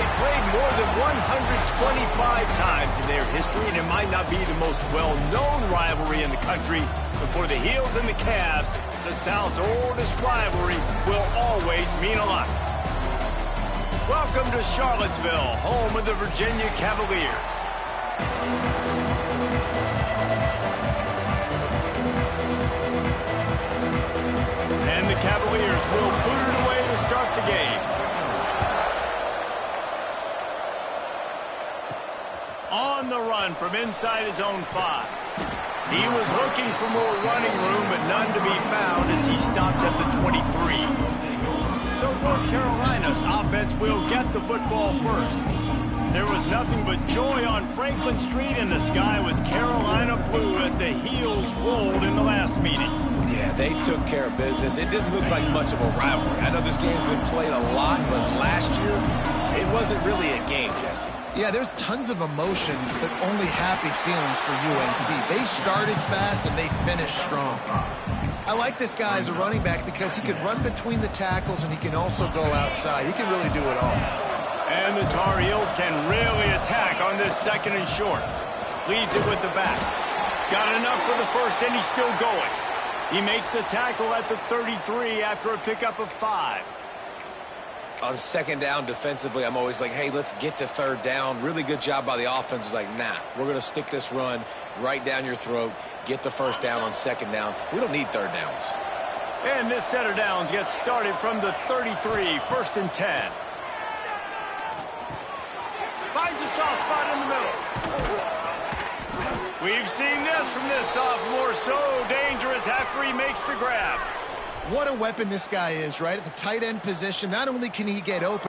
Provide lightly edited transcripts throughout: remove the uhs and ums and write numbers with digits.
They've played more than 125 times in their history, and it might not be the most well-known rivalry in the country, but for the Heels and the Cavs, the South's oldest rivalry will always mean a lot. Welcome to Charlottesville, home of the Virginia Cavaliers. And the Cavaliers will boot it away to start the game. On the run from inside his own 5. He was looking for more running room, but none to be found as he stopped at the 23. So North Carolina's offense will get the football first. There was nothing but joy on Franklin Street, and the sky was Carolina blue as the Heels rolled in the last meeting. Yeah, they took care of business. It didn't look like much of a rivalry. I know this game's been played a lot, but last year, it wasn't really a game, Jesse. Yeah, there's tons of emotion, but only happy feelings for UNC. They started fast and they finished strong. I like this guy as a running back because he can run between the tackles and he can also go outside. He can really do it all. And the Tar Heels can really attack on this second and short. Leaves it with the back. Got enough for the first, and he's still going. He makes the tackle at the 33 after a pickup of 5. On second down defensively, I'm always like, hey, let's get to third down. Really good job by the offense. It's like, nah, we're going to stick this run right down your throat, get the first down on second down. We don't need third downs. And this set of downs gets started from the 33, 1st and 10. Finds a soft spot in the middle. We've seen this from this sophomore, so dangerous after he makes the grab. What a weapon this guy is, right? At the tight end position, not only can he get open,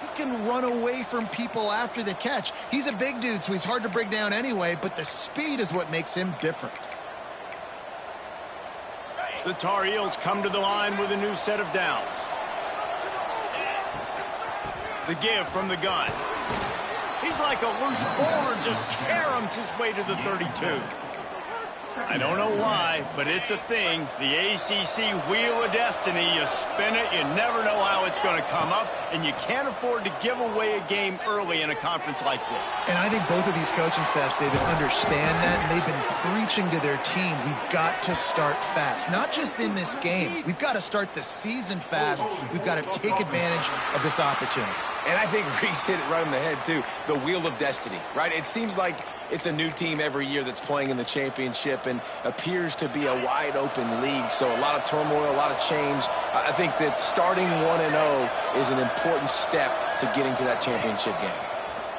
he can run away from people after the catch. He's a big dude, so he's hard to bring down anyway, but the speed is what makes him different. The Tar Heels come to the line with a new set of downs. The give from the gun. He's like a loose bowler, just caroms his way to the 32. I don't know why, but it's a thing. The ACC Wheel of Destiny, you spin it, you never know how it's going to come up, and you can't afford to give away a game early in a conference like this. And I think both of these coaching staffs, David, understand that, and they've been preaching to their team, we've got to start fast. Not just in this game. We've got to start the season fast. We've got to take advantage of this opportunity. And I think Reese hit it right on the head, too. The Wheel of Destiny, right? It seems like it's a new team every year that's playing in the championship and appears to be a wide-open league. So a lot of turmoil, a lot of change. I think that starting 1-0 is an important step to getting to that championship game.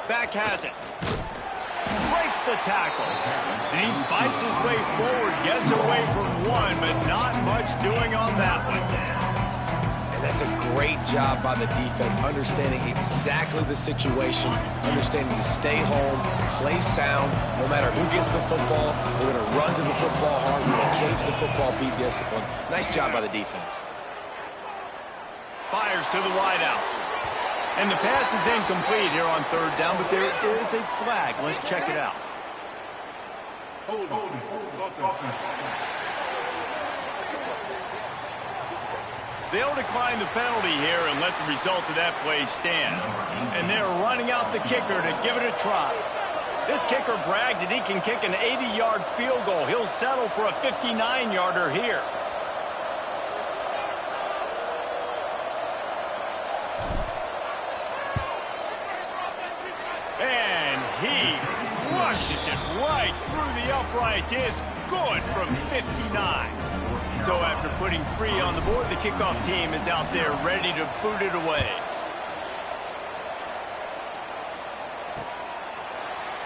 Back has it. Breaks the tackle. And he fights his way forward, gets away from one, but not much doing on that one. And that's a great job by the defense, understanding exactly the situation, understanding to stay home, play sound. No matter who gets the football, we're going to run to the football hard, we're going to cage the football, be disciplined. Nice job by the defense. Fires to the wideout. And the pass is incomplete here on third down, but there is a flag. Let's check it out. They'll decline the penalty here and let the result of that play stand. And they're running out the kicker to give it a try. This kicker brags that he can kick an 80-yard field goal. He'll settle for a 59-yarder here. And he rushes it right through the uprights. It's good from 59. So after putting 3 on the board, the kickoff team is out there ready to boot it away.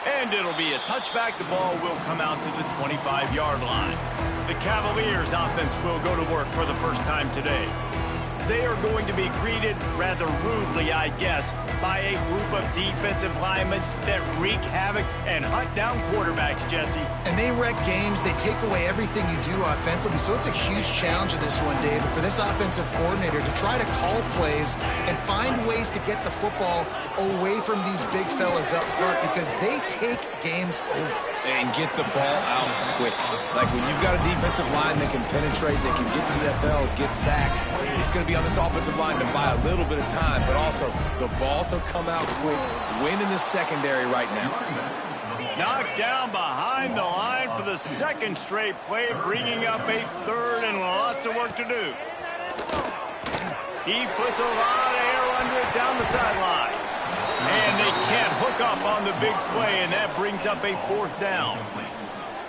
And it'll be a touchback. The ball will come out to the 25-yard line. The Cavaliers offense will go to work for the first time today. they are going to be greeted rather rudely, I guess, by a group of defensive linemen that wreak havoc and hunt down quarterbacks, Jesse. And they wreck games. They take away everything you do offensively. So it's a huge challenge in this one, David, for this offensive coordinator to try to call plays and find ways to get the football away from these big fellas up front because they take games over. And get the ball out quick. Like when you've got a defensive line that can penetrate, that can get TFLs, get sacks, it's going to be on this offensive line to buy a little bit of time, but also the ball to come out quick, win in the secondary right now. Knocked down behind the line for the second straight play, bringing up a third and lots of work to do. He puts a lot of air under it down the sideline. And they can't hook up on the big play, and that brings up a fourth down.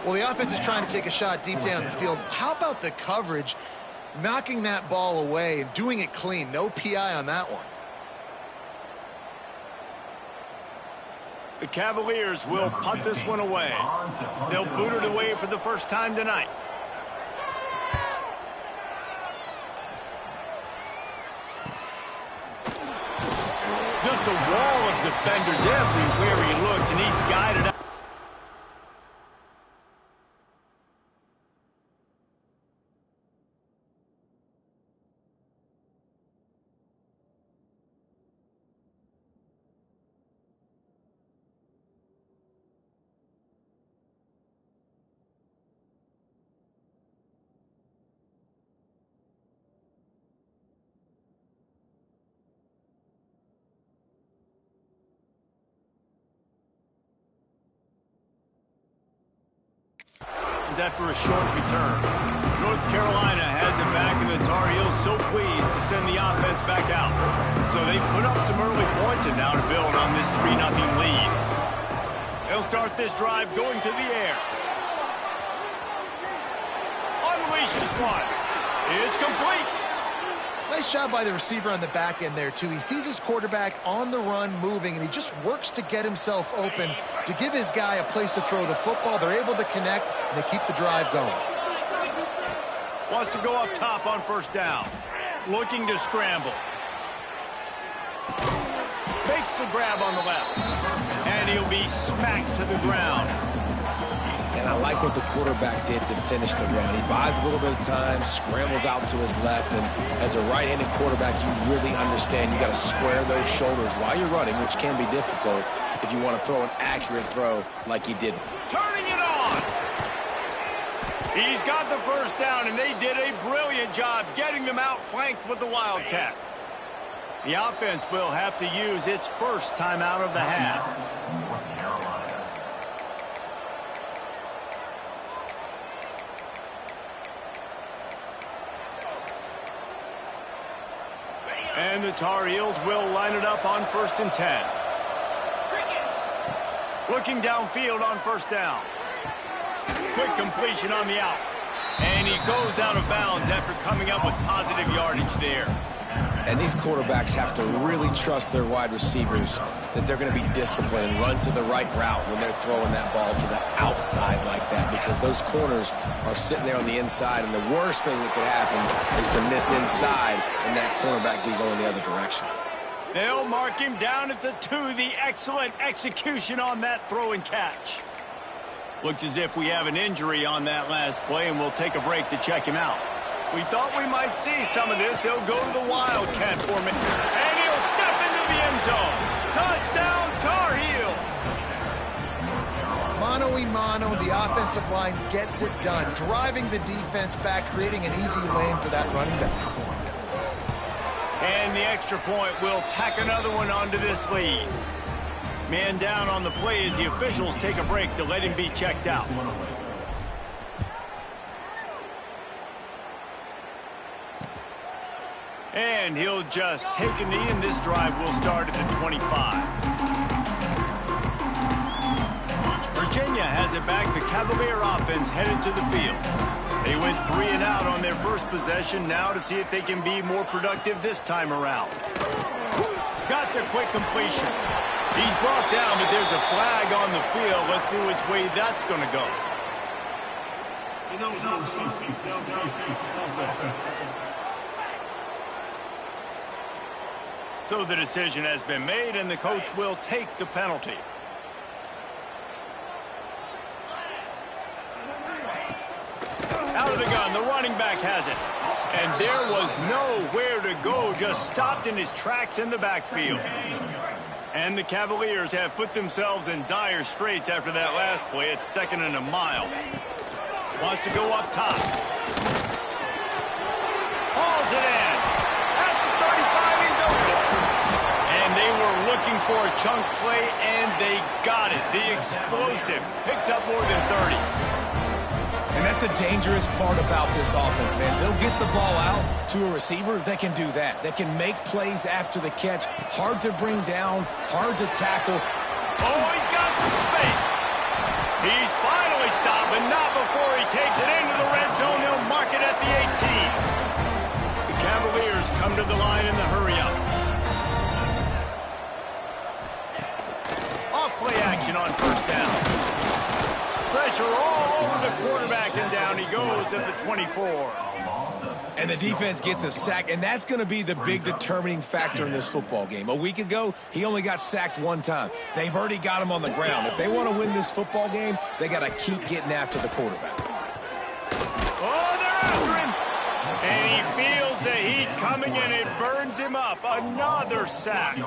Well, the offense is trying to take a shot deep down the field. How about the coverage, knocking that ball away and doing it clean? No PI on that one. The Cavaliers will punt this one away. They'll boot it away for the first time tonight. Just a wall of defenders everywhere he looks, and he's guided up. After a short return. North Carolina has it back, and the Tar Heels so pleased to send the offense back out. So they put up some early points and now to build on this 3-0 lead. They'll start this drive going to the air. Unleashes one. It's complete. Nice job by the receiver on the back end there, too. He sees his quarterback on the run moving, and he just works to get himself open to give his guy a place to throw the football. They're able to connect, and they keep the drive going. Wants to go up top on first down. Looking to scramble. Makes the grab on the left. And he'll be smacked to the ground. And I like what the quarterback did to finish the run. He buys a little bit of time, scrambles out to his left, and as a right-handed quarterback, you really understand you got to square those shoulders while you're running, which can be difficult if you want to throw an accurate throw like he did. Turning it on! He's got the first down, and they did a brilliant job getting them outflanked with the Wildcat. The offense will have to use its first timeout of the half. And the Tar Heels will line it up on 1st and 10. Looking downfield on first down. Quick completion on the out. And he goes out of bounds after coming up with positive yardage there. And these quarterbacks have to really trust their wide receivers that they're going to be disciplined and run to the right route when they're throwing that ball to the outside like that, because those corners are sitting there on the inside, and the worst thing that could happen is to miss inside and that cornerback be going the other direction. They'll mark him down at the 2. The excellent execution on that throw and catch. Looks as if we have an injury on that last play, and we'll take a break to check him out. We thought we might see some of this. They'll go to the Wildcat formation, and he'll step into the end zone. Touchdown, Tar Heels! Mano-a-mano, the offensive line gets it done, driving the defense back, creating an easy lane for that running back. And the extra point will tack another one onto this lead. Man down on the play as the officials take a break to let him be checked out. And he'll just take a knee, and this drive will start at the 25. Virginia has it back. The Cavalier offense headed to the field. They went 3 and out on their first possession, now to see if they can be more productive this time around. Got the quick completion. He's brought down, but there's a flag on the field. Let's see which way that's going to go. So the decision has been made, and the coach will take the penalty. Out of the gun, the running back has it. And there was nowhere to go, just stopped in his tracks in the backfield. And the Cavaliers have put themselves in dire straits after that last play. It's 2nd and a mile. Wants to go up top. Hauls it in. At the 35, he's open. And they were looking for a chunk play, and they got it. The explosive picks up more than 30. And that's the dangerous part about this offense, man. They'll get the ball out to a receiver. They can do that. They can make plays after the catch. Hard to bring down, hard to tackle. Oh, he's got some space. He's finally stopped, but not before he takes it into the red zone. They'll mark it at the 18. The Cavaliers come to the line in the hurry-up. Off-play action on 1st down. Pressure all over the quarterback, and down he goes at the 24. And the defense gets a sack, and that's going to be the big determining factor in this football game. A week ago, he only got sacked 1 time. They've already got him on the ground. If they want to win this football game, they got to keep getting after the quarterback. Oh, they're after him. And he feels the heat coming, and it burns him up. Another sack.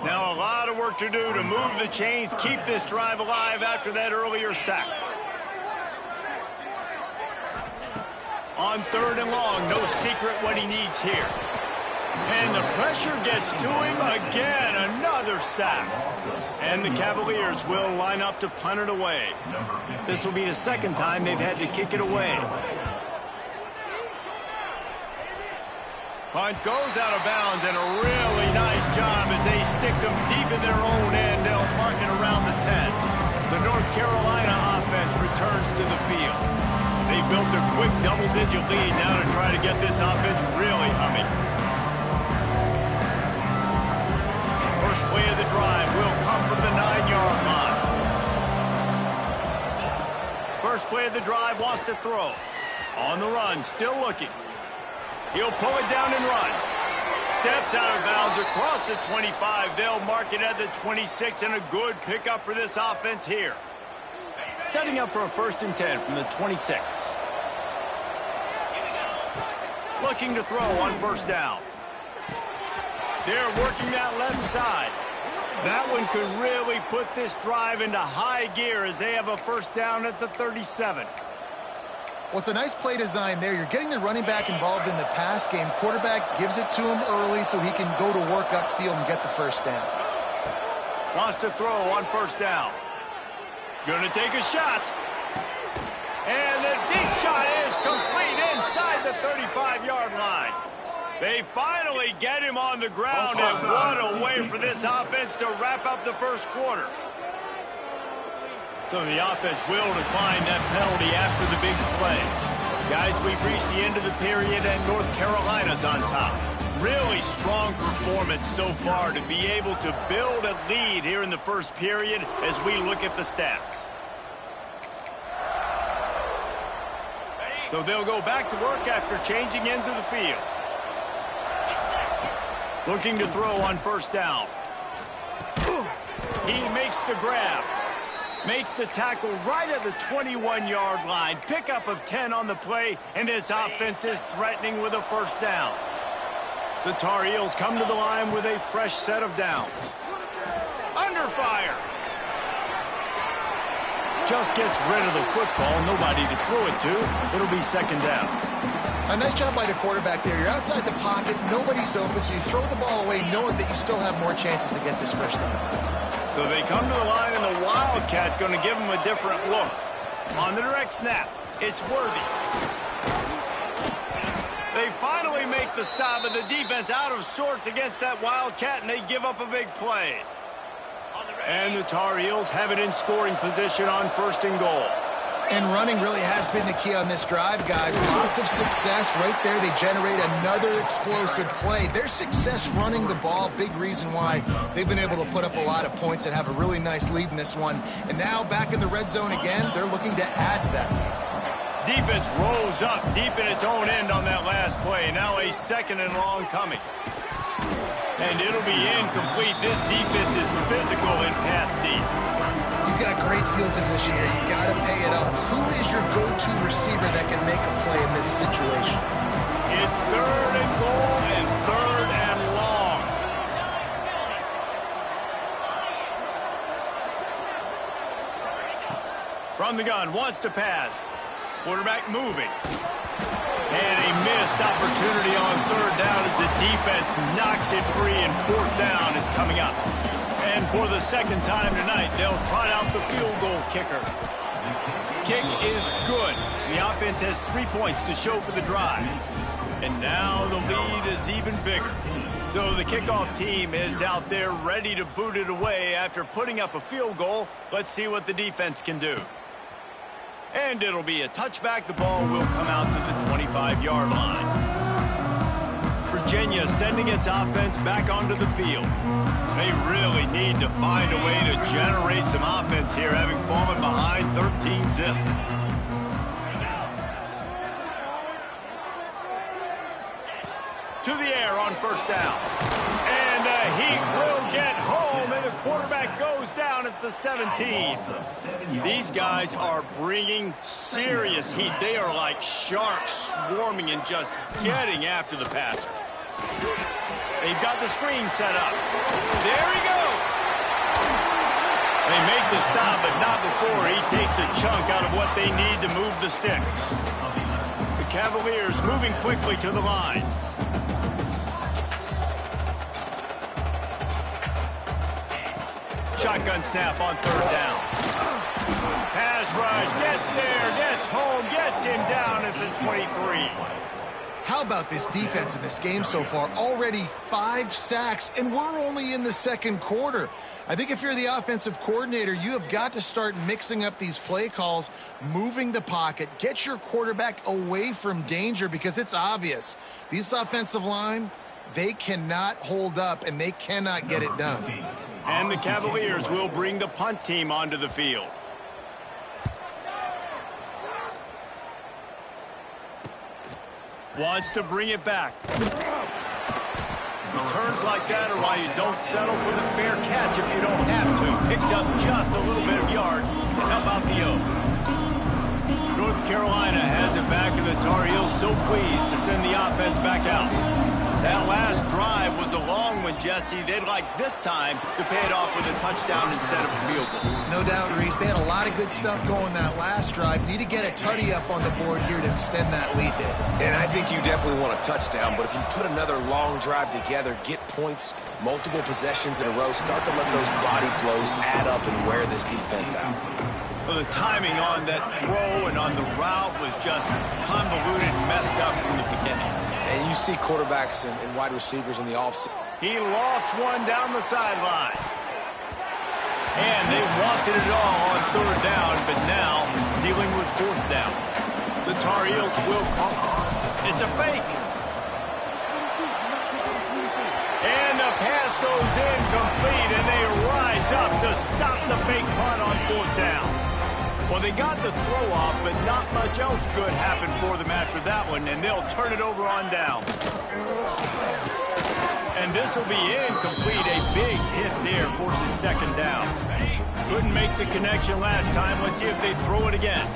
Now a lot of work to do to move the chains, keep this drive alive after that earlier sack. On 3rd and long, no secret what he needs here. And the pressure gets to him again, another sack. And the Cavaliers will line up to punt it away. This will be the 2nd time they've had to kick it away. Punt goes out of bounds, and a really nice job as they stick them deep in their own end. They'll mark it around the 10. The North Carolina offense returns to the field. They built a quick double-digit lead now to try to get this offense really humming. First play of the drive will come from the 9-yard line. First play of the drive wants to throw. On the run, still looking. He'll pull it down and run. Steps out of bounds across the 25. They'll mark it at the 26, and a good pickup for this offense here. Setting up for a 1st and 10 from the 26. Looking to throw on 1st down. They're working that left side. That one could really put this drive into high gear as they have a 1st down at the 37. Well, it's a nice play design there. You're getting the running back involved in the pass game. Quarterback gives it to him early so he can go to work upfield and get the 1st down. Wants to throw on 1st down. Gonna take a shot. And the deep shot is complete inside the 35-yard line. They finally get him on the ground, and what a way for this offense to wrap up the 1st quarter. So the offense will decline that penalty after the big play. Guys, we've reached the end of the period, and North Carolina's on top. Really strong performance so far to be able to build a lead here in the 1st period as we look at the stats. So they'll go back to work after changing into the field. Looking to throw on 1st down. He makes the grab. Makes the tackle right at the 21-yard line. Pickup of 10 on the play, and this offense is threatening with a 1st down. The Tar Heels come to the line with a fresh set of downs. Under fire. Just gets rid of the football. Nobody to throw it to. It'll be 2nd down. A nice job by the quarterback there. You're outside the pocket. Nobody's open, so you throw the ball away knowing that you still have more chances to get this 1st down. So they come to the line, and the Wildcat going to give them a different look. On the direct snap, it's Worthy. They finally make the stop, and the defense out of sorts against that Wildcat, and they give up a big play. And the Tar Heels have it in scoring position on 1st and goal. And running really has been the key on this drive, guys. Lots of success right there. They generate another explosive play. Their success running the ball, big reason why they've been able to put up a lot of points and have a really nice lead in this one. And now back in the red zone again, they're looking to add to that lead. Defense rolls up deep in its own end on that last play. Now a 2nd and long coming. And it'll be incomplete. This defense is physical and pass deep. You've got great field position here. You got to pay it off. Who is your go-to receiver that can make a play in this situation? It's 3rd and goal and 3rd and long. From the gun, wants to pass. Quarterback moving. And a missed opportunity on 3rd down as the defense knocks it free, and 4th down is coming up. And for the 2nd time tonight, they'll trot out the field goal kicker. Kick is good. The offense has 3 points to show for the drive. And now the lead is even bigger. So the kickoff team is out there ready to boot it away after putting up a field goal. Let's see what the defense can do. And it'll be a touchback. The ball will come out to the 25-yard line. Virginia sending its offense back onto the field. They really need to find a way to generate some offense here, having fallen behind 13-zip. To the air on 1st down. And he will get home, and the quarterback goes down at the 17. These guys are bringing serious heat. They are like sharks swarming and just getting after the passer. They've got the screen set up. There he goes. They make the stop, but not before he takes a chunk out of what they need to move the sticks. The Cavaliers moving quickly to the line. Shotgun snap on 3rd down. Pass rush, gets there, gets home, gets him down at the 23. How about this defense in this game so far? Already 5 sacks, and we're only in the 2nd quarter. I think if you're the offensive coordinator, you have got to start mixing up these play calls, moving the pocket, get your quarterback away from danger, because it's obvious. These offensive line, they cannot hold up, and they cannot get it done. And the Cavaliers will bring the punt team onto the field. Wants to bring it back. Returns like that are why you don't settle for the fair catch if you don't have to. Picks up just a little bit of yards to help out the O. North Carolina has it back, and the Tar Heels so pleased to send the offense back out. That last drive was a long one, Jesse. They'd like this time to pay it off with a touchdown instead of a field goal. No doubt, Reese. They had a lot of good stuff going that last drive. Need to get a tutty up on the board here to extend that lead, Dave. And I think you definitely want a touchdown, but if you put another long drive together, get points, multiple possessions in a row, start to let those body blows add up and wear this defense out. Well, the timing on that throw and on the route was just convoluted, messed up from the beginning. And you see quarterbacks and wide receivers in the offseason. He lost one down the sideline. And they wanted it all on 3rd down, but now dealing with 4th down. The Tar Heels will call. It's a fake. And the pass goes incomplete, and they rise up to stop the fake punt on 4th down. Well, they got the throw off, but not much else good happened for them after that one, and they'll turn it over on down. And this will be incomplete. A big hit there forces 2nd down. Couldn't make the connection last time. Let's see if they throw it again.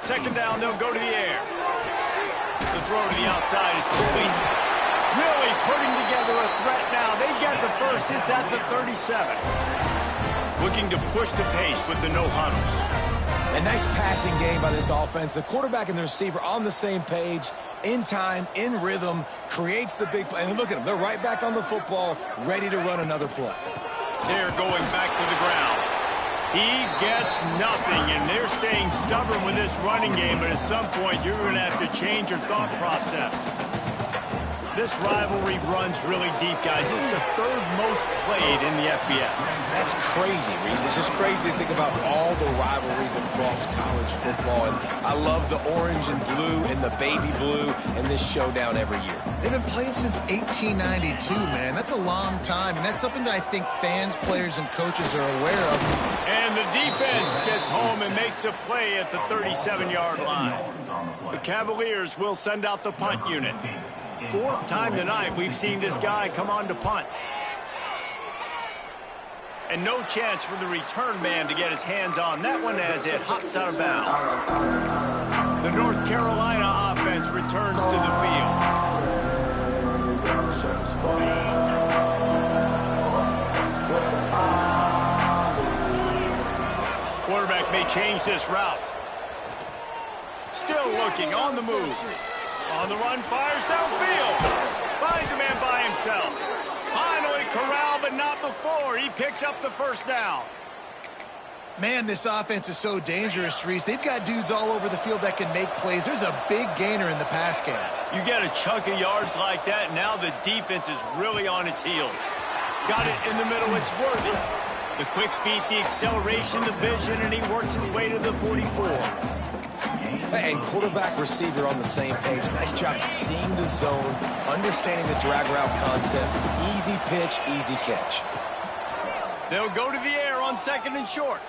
Second down, they'll go to the air. The throw to the outside is complete. Really putting together a threat now. They get the first. It's at the 37. Looking to push the pace with the no huddle. A nice passing game by this offense. The quarterback and the receiver on the same page, in time, in rhythm, creates the big play. And look at them. They're right back on the football, ready to run another play. They're going back to the ground. He gets nothing, and they're staying stubborn with this running game, but at some point you're going to have to change your thought process. This rivalry runs really deep, guys. It's the third most played in the FBS. That's crazy, Reese. It's just crazy to think about all the rivalries across college football. And I love the orange and blue and the baby blue and this showdown every year. They've been playing since 1892, man. That's a long time, and that's something that I think fans, players, and coaches are aware of. And the defense gets home and makes a play at the 37-yard line. The Cavaliers will send out the punt unit. Fourth time tonight we've seen this guy come on to punt. And no chance for the return man to get his hands on that one as it hops out of bounds. The North Carolina offense returns to the field. Quarterback may change this route. Still looking on the move. On the run, fires downfield. Finds a man by himself. Finally corralled, but not before. He picks up the first down. Man, this offense is so dangerous, Reese. They've got dudes all over the field that can make plays. There's a big gainer in the pass game. You get a chunk of yards like that, now the defense is really on its heels. Got it in the middle, it's worthy. The quick feet, the acceleration, the vision, and he works his way to the 44. And quarterback receiver on the same page. Nice job seeing the zone, understanding the drag route concept. Easy pitch, easy catch. They'll go to the air on second and short.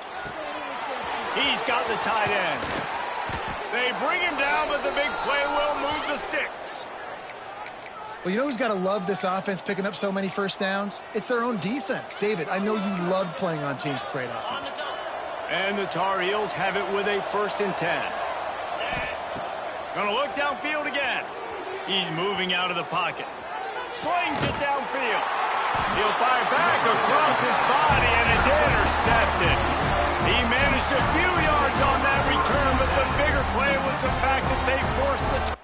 He's got the tight end. They bring him down, but the big play will move the sticks. Well, you know who's got to love this offense picking up so many first downs? It's their own defense. David, I know you loved playing on teams with great offenses. And the Tar Heels have it with a 1st and 10. Gonna look downfield again. He's moving out of the pocket. Slings it downfield. He'll fire back across his body, and it's intercepted. He managed a few yards on that return, but the bigger play was the fact that they forced the...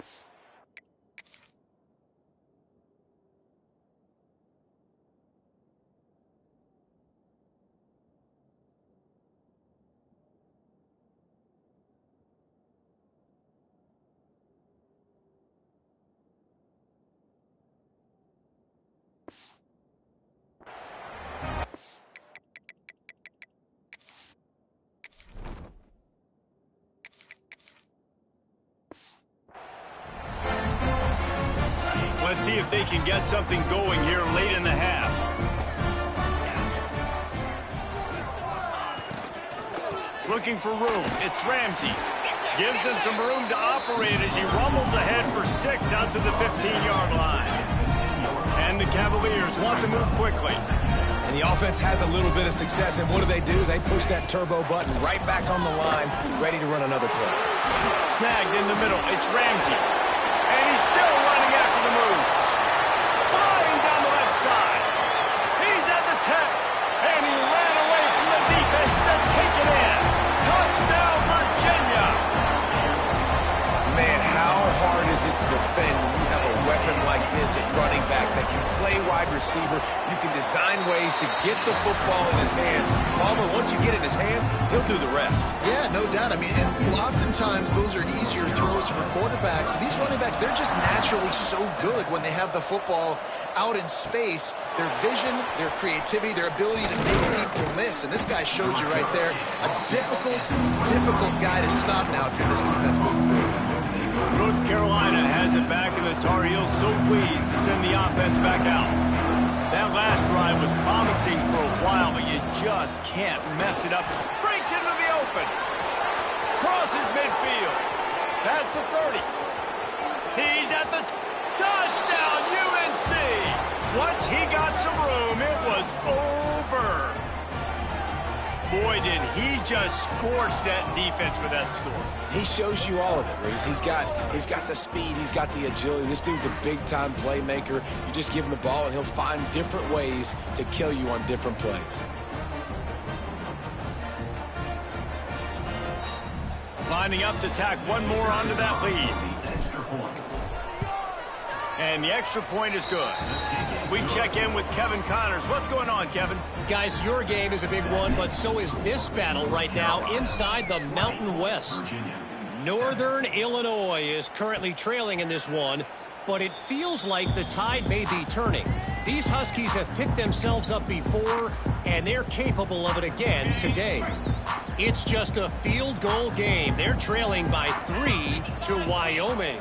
Let's see if they can get something going here late in the half. Looking for room. It's Ramsey. Gives him some room to operate as he rumbles ahead for 6 out to the 15-yard line. And the Cavaliers want to move quickly. And the offense has a little bit of success, and what do? They push that turbo button right back on the line, ready to run another play. Snagged in the middle. It's Ramsey. And he's still running after the move. Flying down the left side. He's at the 10. And he ran away from the defense to take it in. Touchdown, Virginia. Man, how hard is it to defend when you have a weapon like this at running back that can play wide receiver? You can design ways to get the football in his hand. Palmer, once you get it in his hands, he'll do the rest. Yeah, no doubt. I mean, and oftentimes those are easier throws for quarterbacks. These running backs, they're just naturally so good when they have the football out in space. Their vision, their creativity, their ability to make people miss. And this guy shows you right there a difficult guy to stop now if you're this defense moving forward. North Carolina has it back, and the Tar Heels so pleased to send the offense back out. That last drive was promising for a while, but you just can't mess it up. Breaks into the open. Crosses midfield. Past the 30. He's at the touchdown, UNC. Once he got some room, it was over. Boy, did he just scorch that defense for that score. He shows you all of it, Reese. He's got the speed. He's got the agility. This dude's a big-time playmaker. You just give him the ball, and he'll find different ways to kill you on different plays. Lining up to tack one more onto that lead. And the extra point is good. We check in with Kevin Connors. What's going on, Kevin? Guys, your game is a big one, but so is this battle right now inside the Mountain West. Northern Illinois is currently trailing in this one. but it feels like the tide may be turning. These Huskies have picked themselves up before, and they're capable of it again today. It's just a field goal game. They're trailing by 3 to Wyoming.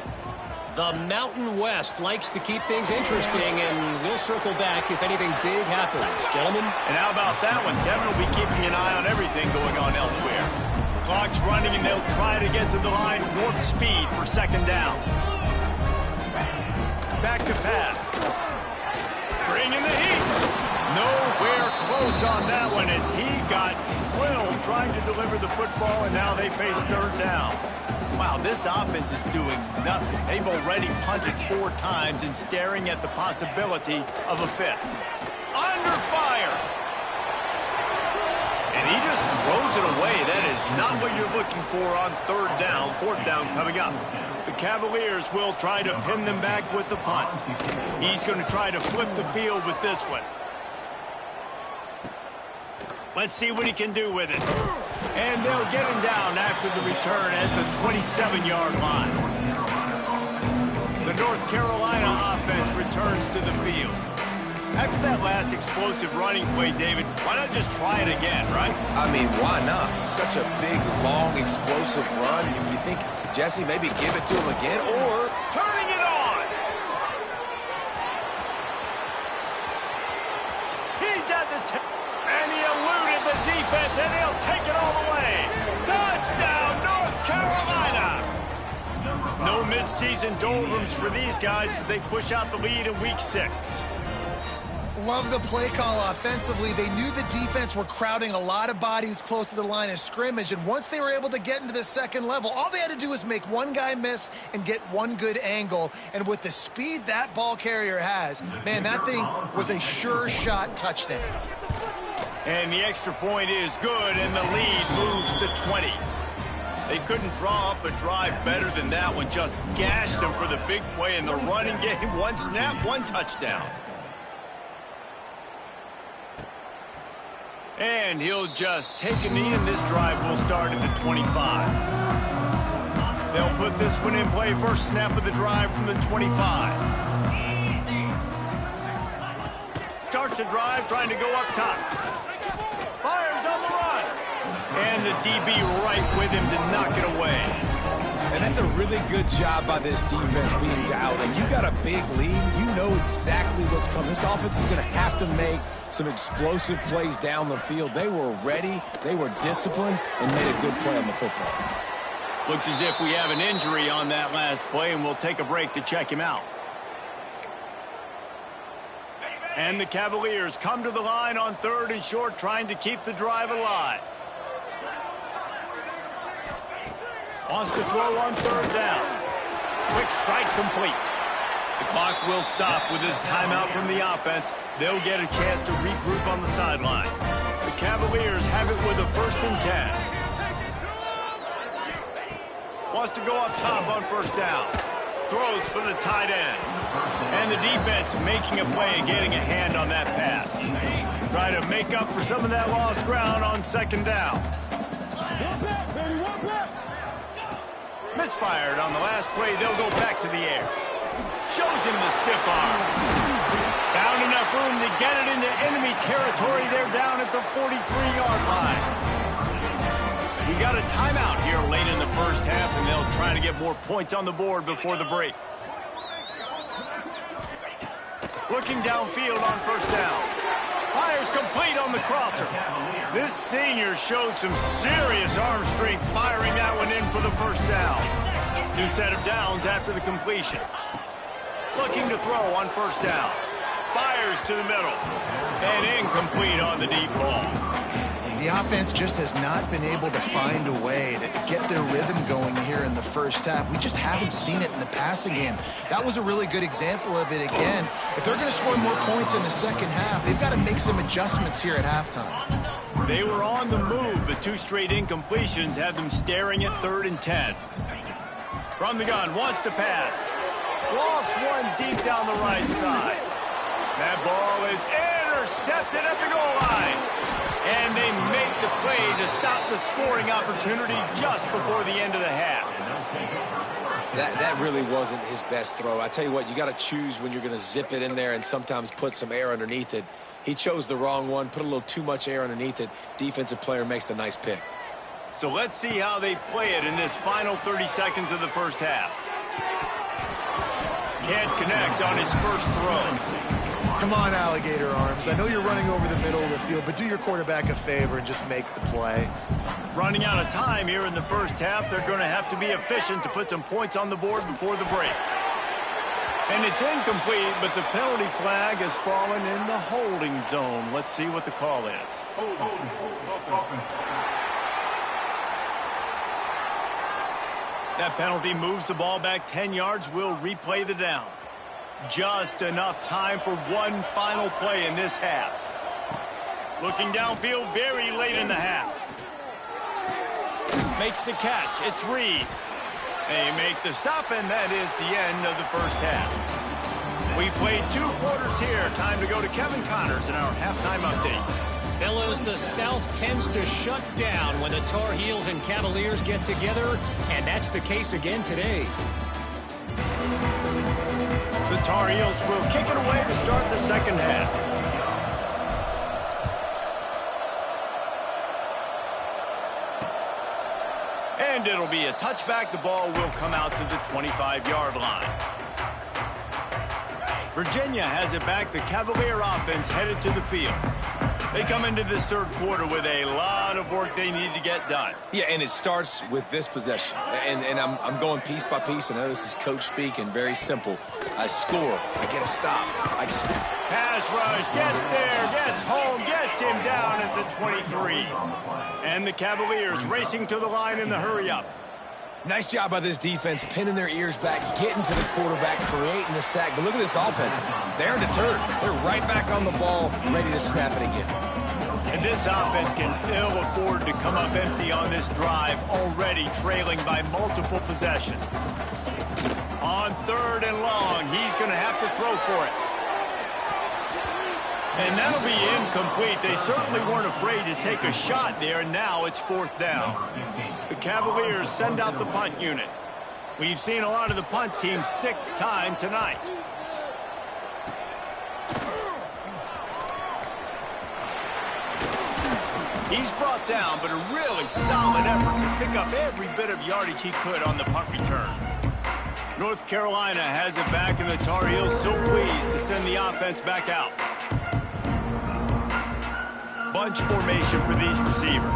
The Mountain West likes to keep things interesting, and we'll circle back if anything big happens. Gentlemen? And how about that one? Kevin will be keeping an eye on everything going on elsewhere. Clock's running, and they'll try to get to the line warp speed for second down. Back to pass. Bringing the heat. Nowhere close on that one as he got drilled trying to deliver the football, and now they face third down. Wow, this offense is doing nothing. They've already punted 4 times and staring at the possibility of a 5th. Under fire. And he just throws it away. That is not what you're looking for on third down. Fourth down coming up. The Cavaliers will try to pin them back with the punt. He's going to try to flip the field with this one. Let's see what he can do with it. And they'll get him down after the return at the 27-yard line. The North Carolina offense returns to the field. After that last explosive running play, David, why not just try it again, right? I mean, why not? Such a big, long, explosive run. You think, Jesse, maybe give it to him again, or Turning it on! He's at the and he eluded the defense, and he'll take it all the way. Touchdown, North Carolina! No midseason doldrums for these guys as they push out the lead in Week 6. Love the play call offensively. They knew the defense were crowding a lot of bodies close to the line of scrimmage, and once they were able to get into the second level, all they had to do was make one guy miss and get one good angle. And with the speed that ball carrier has, man, that thing was a sure shot touchdown. And the extra point is good, and the lead moves to 20. They couldn't draw up a drive better than that one. Just gashed them for the big play in the running game. One snap, one touchdown. And he'll just take a knee, and this drive will start at the 25. They'll put this one in play. First snap of the drive from the 25. Starts a drive, trying to go up top. Fires on the run. And the DB right with him to knock it away. And that's a really good job by this defense being dialed in. You got a big lead. You know exactly what's coming. This offense is going to have to make some explosive plays down the field. They were ready, they were disciplined, and made a good play on the football. Looks as if we have an injury on that last play, and we'll take a break to check him out. And the Cavaliers come to the line on 3rd and short, trying to keep the drive alive. Wants to throw on 3rd down. Quick strike complete. The clock will stop with this timeout from the offense. They'll get a chance to regroup on the sideline. The Cavaliers have it with a 1st and 10. Wants to go up top on 1st down. Throws for the tight end. And the defense making a play and getting a hand on that pass. Try to make up for some of that lost ground on 2nd down. Misfired on the last play. They'll go back to the air. Shows him the stiff arm. Found enough room to get it into enemy territory. They're down at the 43-yard line. We got a timeout here late in the first half, and they'll try to get more points on the board before the break. Looking downfield on 1st down. Fires complete on the crosser. This senior showed some serious arm strength firing that one in for the 1st down. New set of downs after the completion. Looking to throw on 1st down. Fires to the middle. And incomplete on the deep ball. The offense just has not been able to find a way to get their rhythm going here in the first half. We just haven't seen it in the passing game. That was a really good example of it again. If they're going to score more points in the second half, they've got to make some adjustments here at halftime. They were on the move, but 2 straight incompletions have them staring at 3rd and 10. From the gun, wants to pass. Lofts one deep down the right side. That ball is intercepted at the goal line. And they make the play to stop the scoring opportunity just before the end of the half. That really wasn't his best throw. I tell you what, you got to choose when you're going to zip it in there and sometimes put some air underneath it. He chose the wrong one, put a little too much air underneath it. Defensive player makes the nice pick. So let's see how they play it in this final 30 seconds of the first half. Can't connect on his first throw. Come on, alligator arms. I know you're running over the middle of the field, but do your quarterback a favor and just make the play. Running out of time here in the first half, they're going to have to be efficient to put some points on the board before the break. And it's incomplete, but the penalty flag has fallen in the holding zone. Let's see what the call is. That penalty moves the ball back 10 yards. We'll replay the down. Just enough time for one final play in this half. Looking downfield very late in the half. Makes the catch. It's Reeves. They make the stop, and that is the end of the first half. We played 2 quarters here. Time to go to Kevin Connors in our halftime update. Fellows, the South tends to shut down when the Tar Heels and Cavaliers get together, and that's the case again today. The Tar Heels will kick it away to start the second half. And it'll be a touchback. The ball will come out to the 25-yard line. Virginia has it back. The Cavalier offense headed to the field. They come into this third quarter with a lot of work they need to get done. Yeah, and it starts with this possession. And I'm going piece by piece. I know this is coach speak and very simple. I score. I get a stop. I score. Pass rush, gets there, gets home, gets him down at the 23. And the Cavaliers racing to the line in the hurry-up. Nice job by this defense, pinning their ears back, getting to the quarterback, creating the sack. But look at this offense. They're deterred. They're right back on the ball, ready to snap it again. And this offense can ill afford to come up empty on this drive, already trailing by multiple possessions. On 3rd and long, he's going to have to throw for it. And that'll be incomplete. They certainly weren't afraid to take a shot there, and now it's 4th down. The Cavaliers send out the punt unit. We've seen a lot of the punt team 6 times tonight. He's brought down, but a really solid effort to pick up every bit of yardage he could on the punt return. North Carolina has it back, and the Tar Heels so pleased to send the offense back out. Bunch formation for these receivers.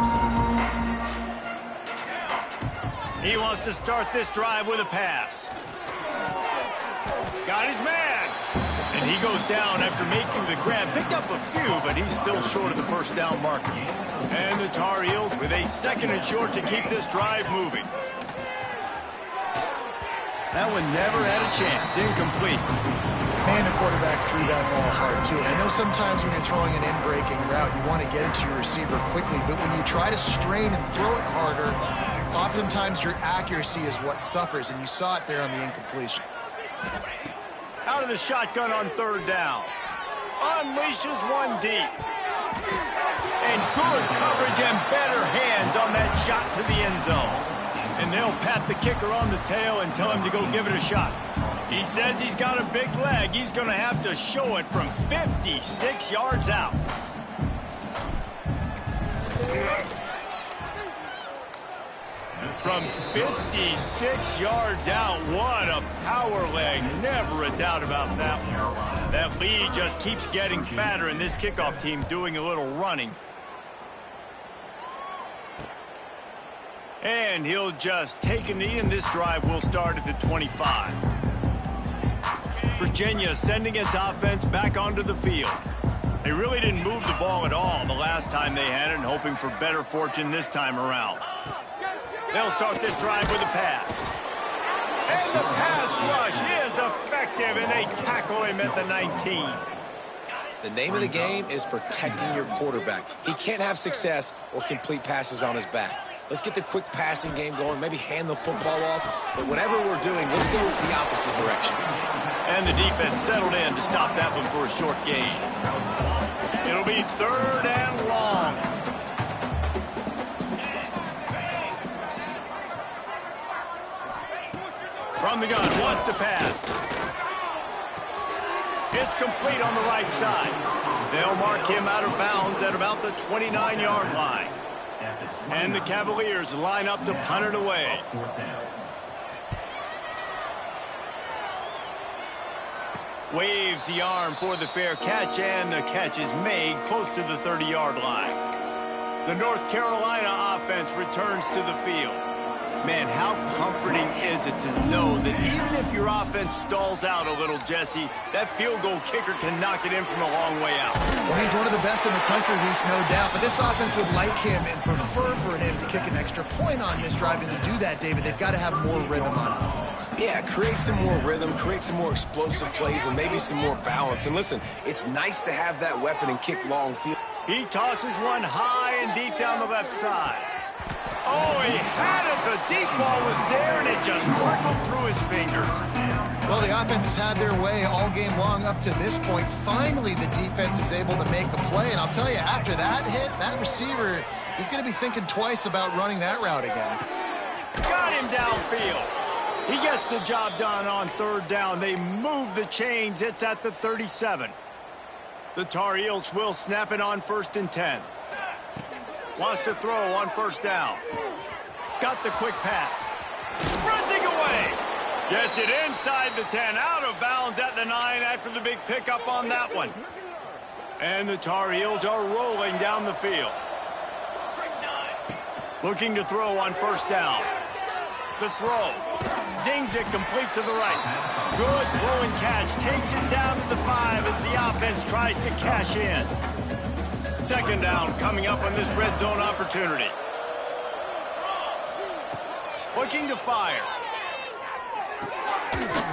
He wants to start this drive with a pass. Got his man. And he goes down after making the grab. Picked up a few, but he's still short of the first down mark. And the Tar Heels with a 2nd and short to keep this drive moving. That one never had a chance. Incomplete. Man, the quarterback threw that ball hard, too. And I know sometimes when you're throwing an in-breaking route, you want to get it to your receiver quickly. But when you try to strain and throw it harder, oftentimes your accuracy is what suffers. And you saw it there on the incompletion. Out of the shotgun on 3rd down. Unleashes one deep. And good coverage and better hands on that shot to the end zone. And they'll pat the kicker on the tail and tell him to go give it a shot. He says he's got a big leg. He's going to have to show it from 56 yards out. From 56 yards out, what a power leg. Never a doubt about that one. That lead just keeps getting fatter, and this kickoff team doing a little running. And he'll just take a knee, and this drive will start at the 25. Virginia sending its offense back onto the field. They really didn't move the ball at all the last time they had it, and hoping for better fortune this time around. They'll start this drive with a pass. And the pass rush is effective, and they tackle him at the 19. The name of the game is protecting your quarterback. He can't have success or complete passes on his back. Let's get the quick passing game going, maybe hand the football off. But whatever we're doing, let's go the opposite direction. And the defense settled in to stop that one for a short gain. It'll be 3rd and long. From the gun, wants to pass. It's complete on the right side. They'll mark him out of bounds at about the 29-yard line. And the Cavaliers line up to punt it away. Waves the arm for the fair catch, and the catch is made close to the 30-yard line. The North Carolina offense returns to the field. Man, how comforting is it to know that even if your offense stalls out a little, Jesse, that field goal kicker can knock it in from a long way out. Well, he's one of the best in the country, Reese, no doubt. But this offense would like him and prefer for him to kick an extra point on this drive. And to do that, David, they've got to have more rhythm on offense. Yeah, create some more rhythm, create some more explosive plays, and maybe some more balance. And listen, it's nice to have that weapon and kick long field. He tosses one high and deep down the left side. Oh, he had it. The deep ball was there, and it just trickled through his fingers. Well, the offense has had their way all game long up to this point. Finally, the defense is able to make a play. And I'll tell you, after that hit, that receiver is going to be thinking twice about running that route again. Got him downfield. He gets the job done on third down. They move the chains. It's at the 37. The Tar Heels will snap it on 1st and 10. Wants to throw on 1st down. Got the quick pass. Sprinting away. Gets it inside the 10. Out of bounds at the 9 after the big pickup on that one. And the Tar Heels are rolling down the field. Looking to throw on 1st down. The throw. Zings it complete to the right. Good throw and catch. Takes it down to the 5 as the offense tries to cash in. 2nd down coming up on this red zone opportunity. Looking to fire.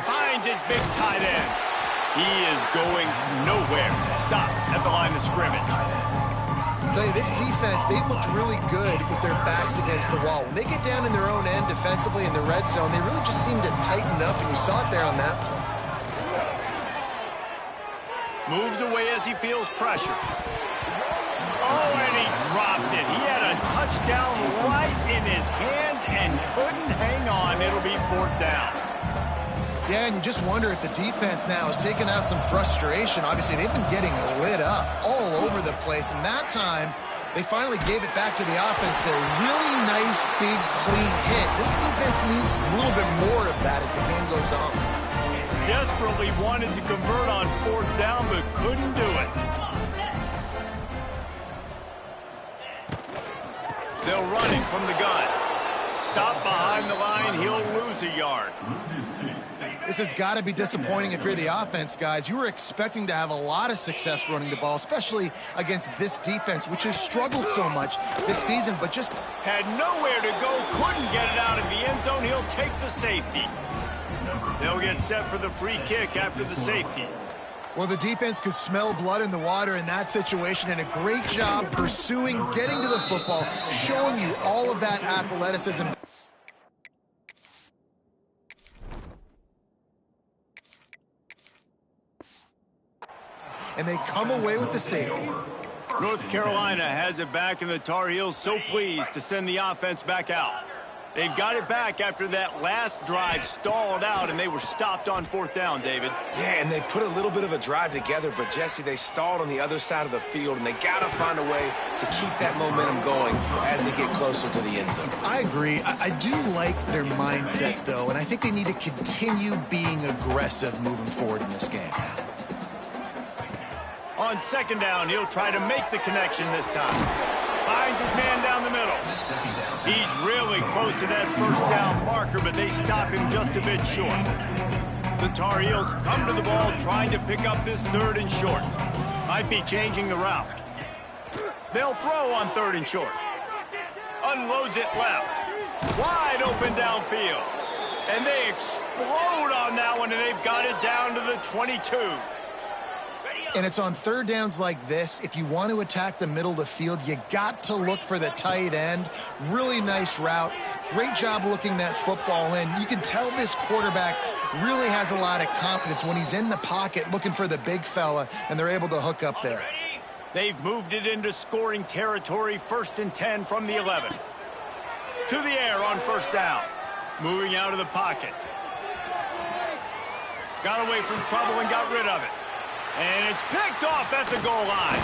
Finds his big tight end. He is going nowhere. Stop at the line of scrimmage. I'll tell you, this defense, they've looked really good with their backs against the wall. When they get down in their own end defensively in the red zone, they really just seem to tighten up, and you saw it there on that play. Moves away as he feels pressure. Oh, and he dropped it. He had a touchdown right in his hand and couldn't hang on. It'll be 4th down. Yeah, and you just wonder if the defense now has taken out some frustration. Obviously, they've been getting lit up all over the place, and that time they finally gave it back to the offense there. Really nice, big, clean hit. This defense needs a little bit more of that as the game goes on. Desperately wanted to convert on 4th down, but couldn't do it. They'll run him from the gun. Stop behind the line. He'll lose a yard. This has got to be disappointing if you're the offense, guys. You were expecting to have a lot of success running the ball, especially against this defense, which has struggled so much this season, but just had nowhere to go, couldn't get it out of the end zone. He'll take the safety. They'll get set for the free kick after the safety. Well, the defense could smell blood in the water in that situation, and a great job pursuing, getting to the football, showing you all of that athleticism. And they come away with the safety. North Carolina has it back, and the Tar Heels so pleased to send the offense back out. They've got it back after that last drive stalled out, and they were stopped on 4th down, David. Yeah, and they put a little bit of a drive together, but, Jesse, they stalled on the other side of the field, and they got to find a way to keep that momentum going as they get closer to the end zone. I agree. I do like their mindset, though, and I think they need to continue being aggressive moving forward in this game. On 2nd down, he'll try to make the connection this time. Finds his man down the middle. He's really close to that 1st down marker, but they stop him just a bit short. The Tar Heels come to the ball trying to pick up this 3rd and short. Might be changing the route. They'll throw on 3rd and short. Unloads it left. Wide open downfield. And they explode on that one, and they've got it down to the 22. And it's on 3rd downs like this. If you want to attack the middle of the field, you got to look for the tight end. Really nice route. Great job looking that football in. You can tell this quarterback really has a lot of confidence when he's in the pocket looking for the big fella, and they're able to hook up there. They've moved it into scoring territory. 1st and 10 from the 11. To the air on 1st down. Moving out of the pocket. Got away from trouble and got rid of it. And it's picked off at the goal line.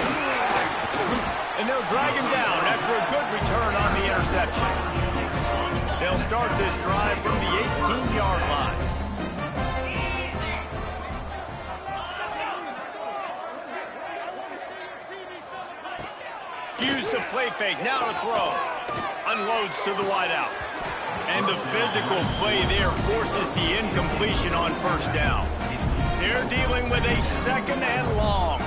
And they'll drag him down after a good return on the interception. They'll start this drive from the 18-yard line. Use the play fake, now to throw. Unloads to the wideout. And the physical play there forces the incompletion on first down. They're dealing with a second and long.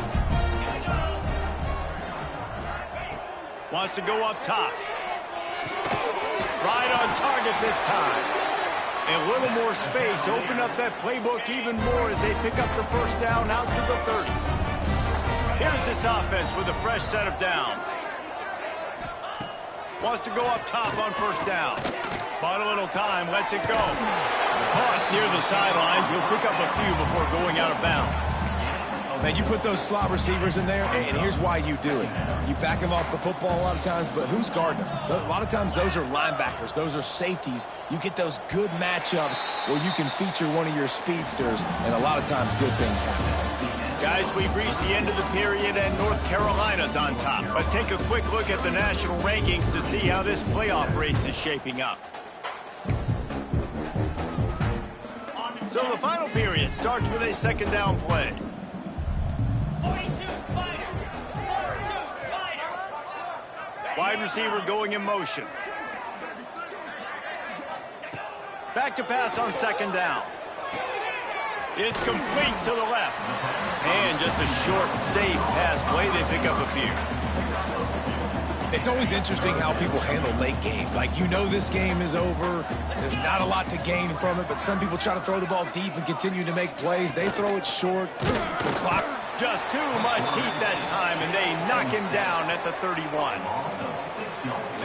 Wants to go up top. Right on target this time. A little more space. Open up that playbook even more as they pick up the first down out to the 30. Here's this offense with a fresh set of downs. Wants to go up top on first down. Bought a little time, lets it go. Caught near the sidelines. He'll pick up a few before going out of bounds. Man, you put those slot receivers in there, and here's why you do it. You back them off the football a lot of times, but who's guarding them? A lot of times those are linebackers. Those are safeties. You get those good matchups where you can feature one of your speedsters, and a lot of times good things happen. Guys, we've reached the end of the period, and North Carolina's on top. Let's take a quick look at the national rankings to see how this playoff race is shaping up. So the final period starts with a second down play. 42 Spider. 42 Spider. Wide receiver going in motion. Back to pass on second down. It's complete to the left. And just a short, safe pass play. They pick up a few. It's always interesting how people handle late game. Like, you know this game is over. There's not a lot to gain from it, but some people try to throw the ball deep and continue to make plays. They throw it short. The clock. Just too much heat that time, and they knock him down at the 31.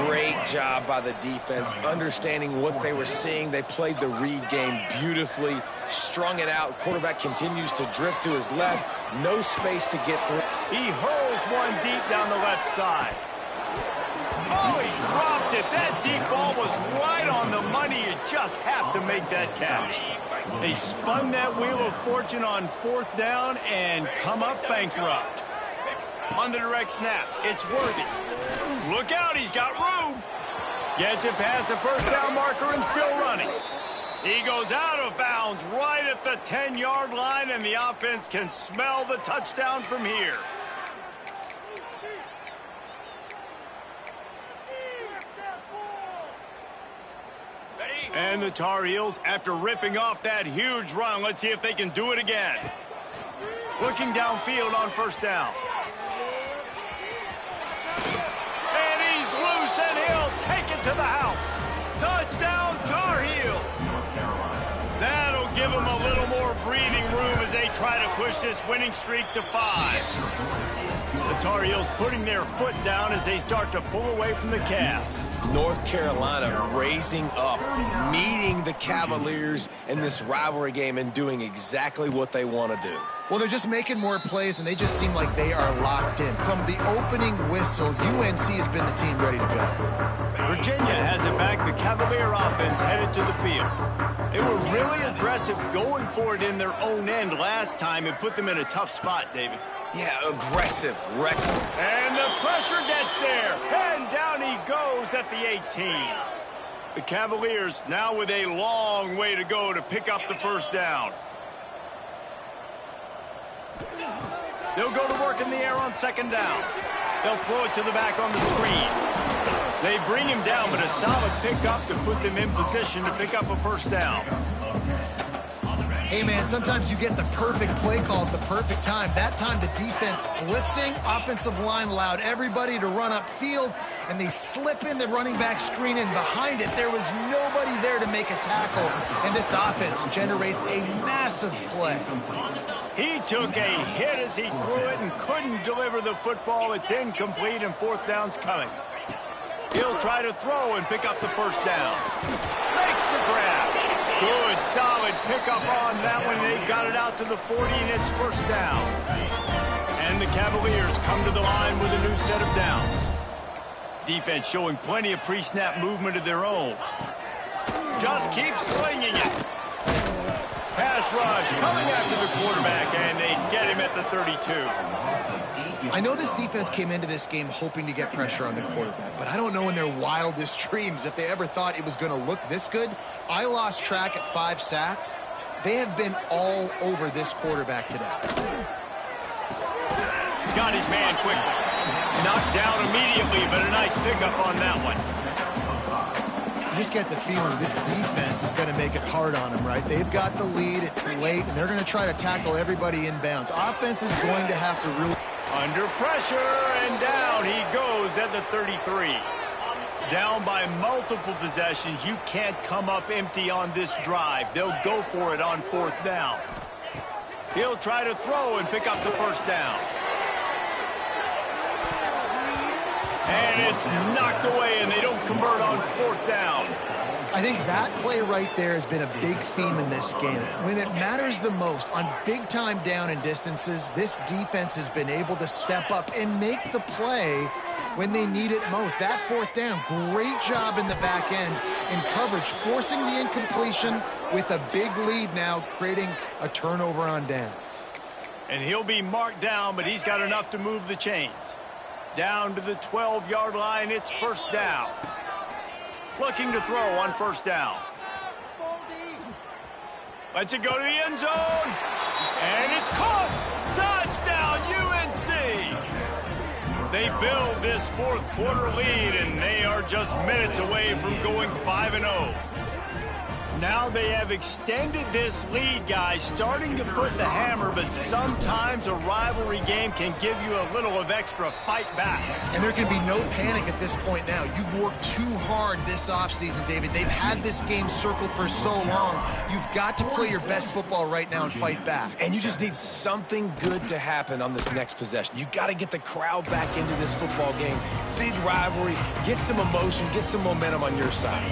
Great job by the defense, understanding what they were seeing. They played the read game beautifully, strung it out. Quarterback continues to drift to his left. No space to get through. He hurls one deep down the left side. Oh, he dropped it. That deep ball was right on the money. You just have to make that catch. They spun that wheel of fortune on fourth down and come up bankrupt. On the direct snap, it's Worthy. Look out, he's got room. Gets it past the first down marker and still running. He goes out of bounds right at the 10-yard line, and the offense can smell the touchdown from here. And the Tar Heels, after ripping off that huge run, let's see if they can do it again. Looking downfield on first down. And he's loose, and he'll take it to the house. Touchdown, Tar Heels. That'll give them a little more breathing room as they try to push this winning streak to 5. The Tar Heels putting their foot down as they start to pull away from the Cavs. North Carolina raising up, meeting the Cavaliers in this rivalry game and doing exactly what they want to do. Well, they're just making more plays, and they just seem like they are locked in. From the opening whistle, UNC has been the team ready to go. Virginia has it back. The Cavalier offense headed to the field. They were really aggressive going for it in their own end last time and put them in a tough spot, David. Yeah, aggressive, reckless. And the pressure gets there. And down he goes at the 18. The Cavaliers now with a long way to go to pick up the first down. They'll go to work in the air on second down. They'll throw it to the back on the screen. They bring him down, but a solid pickup to put them in position to pick up a first down. Hey, man, sometimes you get the perfect play call at the perfect time. That time, the defense blitzing, offensive line allowed everybody to run upfield, and they slip in the running back screen, and behind it, there was nobody there to make a tackle, and this offense generates a massive play. He took a hit as he threw it and couldn't deliver the football. It's incomplete, and fourth down's coming. He'll try to throw and pick up the first down. Makes the grab. Good, solid pickup on that one. They've got it out to the 40, and it's first down. And the Cavaliers come to the line with a new set of downs. Defense showing plenty of pre-snap movement of their own. Just keep slinging it. Pass pass rush coming after the quarterback, and they get him at the 32. I know this defense came into this game hoping to get pressure on the quarterback, but I don't know in their wildest dreams if they ever thought it was going to look this good. I lost track at 5 sacks. They have been all over this quarterback today. Got his man quickly. Knocked down immediately, but a nice pickup on that one. You just get the feeling this defense is going to make it hard on them, right? They've got the lead, it's late, and they're going to try to tackle everybody inbounds. Offense is going to have to really... Under pressure, and down he goes at the 33. Down by multiple possessions. You can't come up empty on this drive. They'll go for it on 4th down. He'll try to throw and pick up the 1st down. And it's knocked away, and they don't convert on 4th down. I think that play right there has been a big theme in this game. When it matters the most, on big-time down and distances, this defense has been able to step up and make the play when they need it most. That 4th down, great job in the back end in coverage, forcing the incompletion with a big lead now, creating a turnover on downs. And he'll be marked down, but he's got enough to move the chains. Down to the 12-yard line, it's 1st down. Looking to throw on 1st down. Lets it go to the end zone. And it's caught. Touchdown, UNC. They build this 4th quarter lead, and they are just minutes away from going 5-0. Now they have extended this lead, guys, starting to put the hammer, but sometimes a rivalry game can give you a little of extra fight back. And there can be no panic at this point now. You've worked too hard this offseason, David. They've had this game circled for so long. You've got to play your best football right now and fight back. And you just need something good to happen on this next possession. You got to get the crowd back into this football game. Big rivalry. Get some emotion. Get some momentum on your side.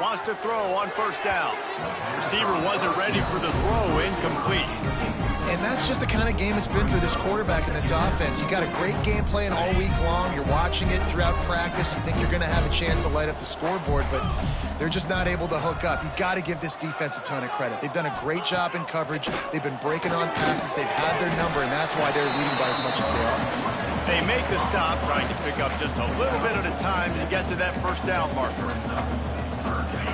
Wants to throw on 1st down. Receiver wasn't ready for the throw, incomplete. And that's just the kind of game it's been for this quarterback in this offense. You got a great game plan all week long. You're watching it throughout practice. You think you're going to have a chance to light up the scoreboard, but they're just not able to hook up. You got to give this defense a ton of credit. They've done a great job in coverage. They've been breaking on passes. They've had their number, and that's why they're leading by as much as they are. They make the stop, trying to pick up just a little bit at a time to get to that 1st down marker.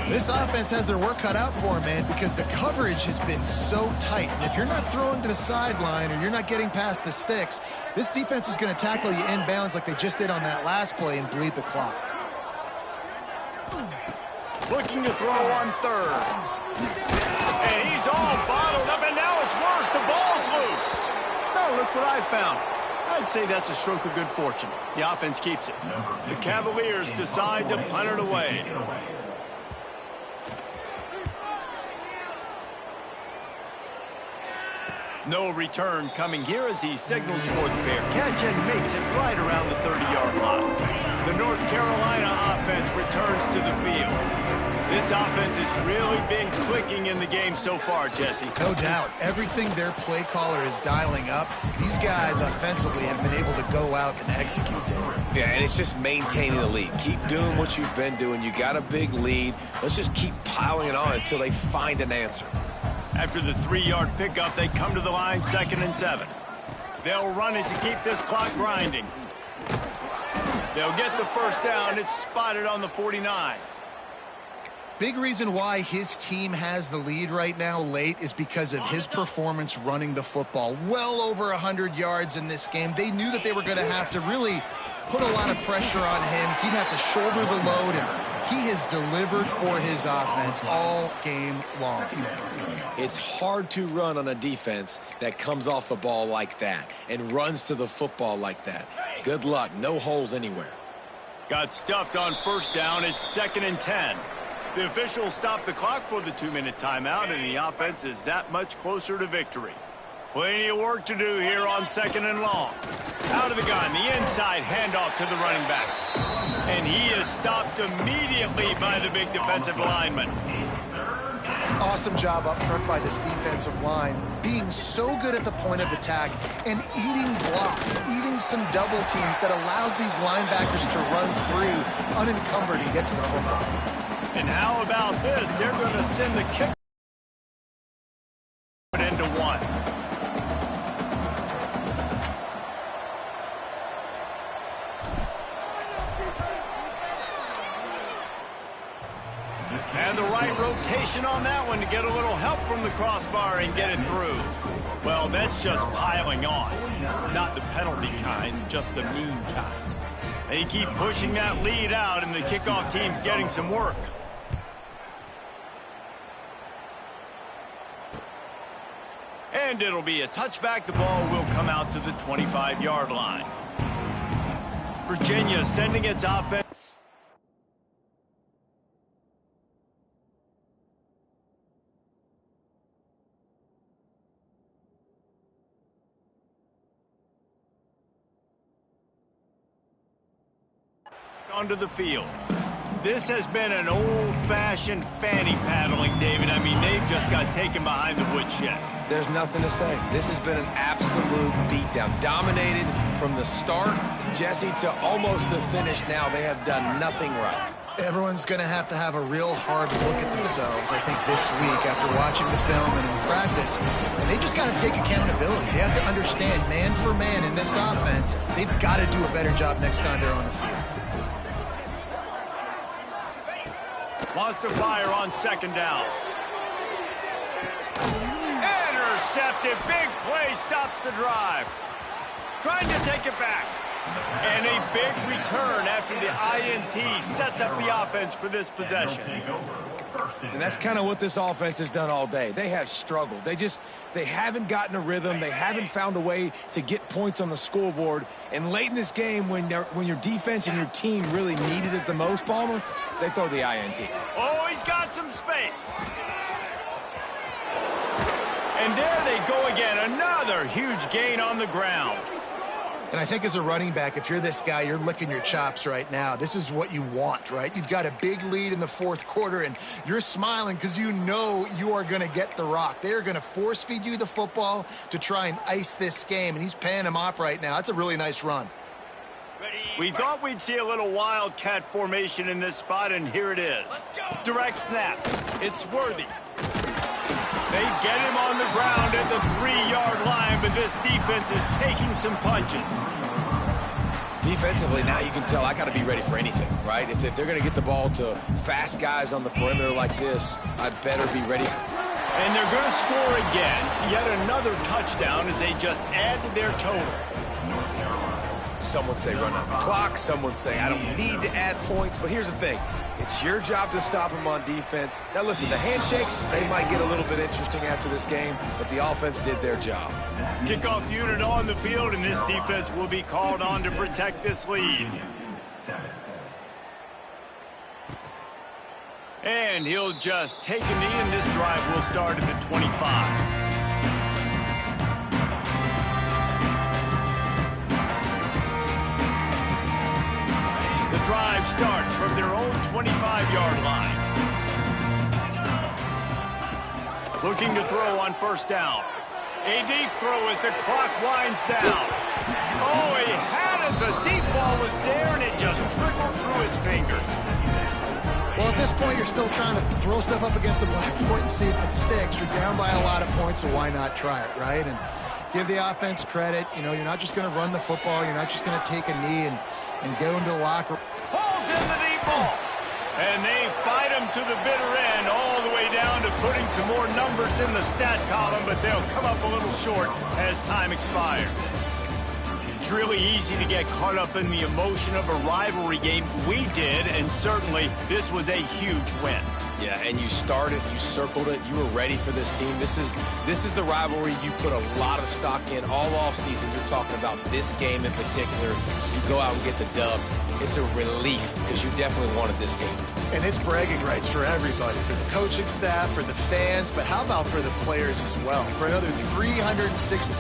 This offense has their work cut out for them, man, because the coverage has been so tight. And if you're not throwing to the sideline or you're not getting past the sticks, this defense is going to tackle you inbounds like they just did on that last play and bleed the clock. Looking to throw on 3rd. And he's all bottled up, and now it's worse. The ball's loose. Now look what I found. I'd say that's a stroke of good fortune. The offense keeps it. The Cavaliers decide to punt it away. No return coming here as he signals for the fair catch and makes it right around the 30-yard line. The North Carolina offense returns to the field. This offense has really been clicking in the game so far, Jesse. No doubt. Everything their play caller is dialing up, these guys offensively have been able to go out and execute. Yeah, and it's just maintaining the lead. Keep doing what you've been doing. You got a big lead. Let's just keep piling it on until they find an answer. After the 3-yard pickup, they come to the line 2nd and 7. They'll run it to keep this clock grinding. They'll get the 1st down. It's spotted on the 49. Big reason why his team has the lead right now late is because of his performance running the football. Well over 100 yards in this game. They knew that they were going to have to really put a lot of pressure on him. He'd have to shoulder the load, and he has delivered for his offense all game long. It's hard to run on a defense that comes off the ball like that and runs to the football like that. Good luck. No holes anywhere. Got stuffed on 1st down. It's 2nd and 10. The officials stop the clock for the 2-minute timeout, and the offense is that much closer to victory. Plenty of work to do here on 2nd and long. Out of the gun, the inside handoff to the running back. And he is stopped immediately by the big defensive lineman. Awesome job up front by this defensive line, being so good at the point of attack and eating blocks, eating some double teams that allows these linebackers to run free, unencumbered, and get to the football. And how about this? They're going to send the kick into one. And the right rotation on that one to get a little help from the crossbar and get it through. Well, that's just piling on. Not the penalty kind, just the mean kind. They keep pushing that lead out, and the kickoff team's getting some work. And it'll be a touchback. The ball will come out to the 25-yard line. Virginia sending its offense. Onto the field. This has been an old-fashioned fanny paddling, David. I mean, they've just got taken behind the woodshed. There's nothing to say. This has been an absolute beatdown. Dominated from the start, Jesse, to almost the finish now. They have done nothing right. Everyone's going to have a real hard look at themselves, I think, this week after watching the film and in practice. And they just got to take accountability. They have to understand, man for man in this offense, they've got to do a better job next time they're on the field. Wants to fire on second down. Intercepted. Big play stops the drive. Trying to take it back. And a big return after the INT sets up the offense for this possession. And that's kind of what this offense has done all day. They have struggled. They haven't gotten a rhythm. They haven't found a way to get points on the scoreboard. And late in this game, when your defense and your team really needed it the most, Palmer, they throw the INT. Oh, he's got some space. And there they go again. Another huge gain on the ground. And I think as a running back, if you're this guy, you're licking your chops right now. This is what you want, right? You've got a big lead in the fourth quarter, and you're smiling because you know you are going to get the rock. They're going to force feed you the football to try and ice this game, and he's paying him off right now. That's a really nice run. We thought we'd see a little wildcat formation in this spot, and here it is. Direct snap. It's Worthy. They get him on the ground at the 3-yard line, but this defense is taking some punches. Defensively, now you can tell I got to be ready for anything, right? If they're going to get the ball to fast guys on the perimeter like this, I better be ready. And they're going to score again. Yet another touchdown as they just add to their total. Some would say run out the clock. Some would say I don't need to add points. But here's the thing. It's your job to stop them on defense. Now, listen, the handshakes, they might get a little bit interesting after this game, but the offense did their job. Kickoff unit on the field, and this defense will be called on to protect this lead. And he'll just take a knee, and this drive will start at the 25. Drive starts from their own 25-yard line. Looking to throw on first down. A deep throw as the clock winds down. Oh, he had it. The deep ball was there, and it just trickled through his fingers. Well, at this point, you're still trying to throw stuff up against the blackboard and see if it sticks. You're down by a lot of points, so why not try it, right? And give the offense credit. You know, you're not just going to run the football. You're not just going to take a knee and go into the locker room. Pulls in the deep ball. And they fight him to the bitter end, all the way down to putting some more numbers in the stat column, but they'll come up a little short as time expires. It's really easy to get caught up in the emotion of a rivalry game. We did, and certainly this was a huge win. Yeah, and you started, you circled it, you were ready for this team. This is the rivalry you put a lot of stock in all offseason. You're talking about this game in particular. You go out and get the dub. It's a relief because you definitely wanted this team. And it's bragging rights for everybody, for the coaching staff, for the fans, but how about for the players as well? For another 360.